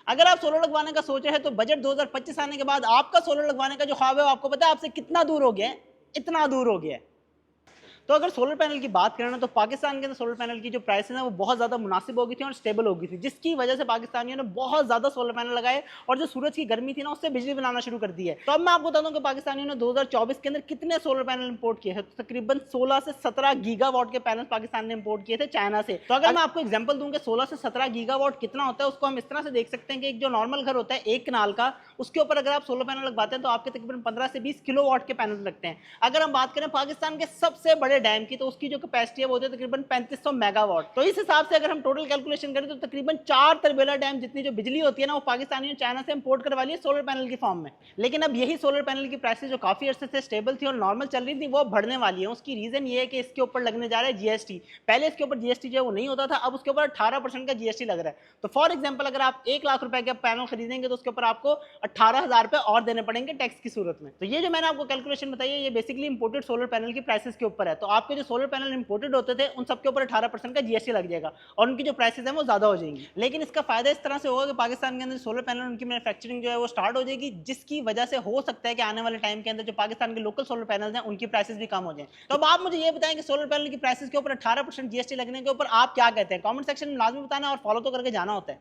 अगर आप सोलर लगवाने का सोच रहे हैं तो बजट 2025 आने के बाद आपका सोलर लगवाने का जो ख्वाब है वो आपको पता है आपसे कितना दूर हो गया है? इतना दूर हो गया है। तो अगर सोलर पैनल की बात करें ना तो पाकिस्तान के अंदर सोलर पैनल की जो प्राइसेस है वो बहुत ज़्यादा मुनासिब हो गई थी और स्टेबल हो गई थी, जिसकी वजह से पाकिस्तानियों ने बहुत ज़्यादा सोलर पैनल लगाए और जो सूरज की गर्मी थी ना उससे बिजली बनाना शुरू कर दी है। तो अब मैं आपको बता दूं कि पाकिस्तानियों ने 2024 के अंदर कितने सोलर पैनल इंपोर्ट किए हैं। तो तकरीबन 16 से 17 गीगावाट के पैनल पाकिस्तान ने इंपोर्ट किए थे चाइना से। तो अगर मैं आपको एग्जाम्पल दूं कि 16 से 17 गीगावाट कितना होता है, उसको हम इस तरह से देख सकते हैं कि एक जो नॉर्मल घर होता है एक कनाल का, उसके ऊपर अगर आप सोलर पैनल लगवाते हैं तो आपके तकरीबन 15 से 20 किलोवाट के पैनल लगते हैं। अगर हम बात करें पाकिस्तान के सबसे बड़े डैम की तो उसकी जो कैपेसिटी है वो होती है तकरीबन 3500 मेगावाट। तो इस हिसाब से अगर हम टोटल कैलकुलेशन करें तो तकरीबन 4 तरबेला डैम जितनी जो बिजली होती है ना वो पाकिस्तानियों चाइना से इंपोर्ट करवा ली है सोलर पैनल की फॉर्म में। लेकिन अब यही सोलर पैनल की प्राइसेस जो काफी अर्से से स्टेबल थी और नॉर्मल चल रही थी वो बढ़ने वाली है। उसकी रीजन ये है कि इसके ऊपर लगने जा रहा है जीएसटी। पहले इसके ऊपर जीएसटी जो है वो नहीं होता था, अब उसके ऊपर 18% का जीएसटी लग रहा है। तो फॉर एग्जाम्पल अगर आप 1 लाख रुपए का पैनल खरीदेंगे तो उसके ऊपर आपको 18,000 रुपए और देने पड़ेंगे टैक्स की सूरत में। तो ये जो मैंने आपको कैलकुलेशन बताई है ये बेसिकली इंपोर्टेड सोलर पैनल की प्राइसेस के ऊपर है। तो आपके जो सोलर पैनल इंपोर्टेड होते थे उन सबके ऊपर 18% का जीएसटी लग जाएगा और उनकी जो प्राइसेस हैं वो ज्यादा हो जाएंगी। लेकिन इसका फायदा इस तरह से होगा कि पाकिस्तान के अंदर सोलर पैनल उनकी मैन्युफैक्चरिंग जो है वो स्टार्ट हो जाएगी, जिसकी वजह से हो सकता है कि आने वाले टाइम के अंदर जो पाकिस्तान के लोकल सोलर पैनल हैं उनकी प्राइसेस भी कम हो जाए। तो अब आप मुझे ये बताएं कि सोलर पैनल की प्राइसेस के ऊपर 18% जीएसटी लगने के ऊपर आप क्या कहते हैं? कमेंट सेक्शन में लाजमी बताना और फॉलो तो करके जाना होता है।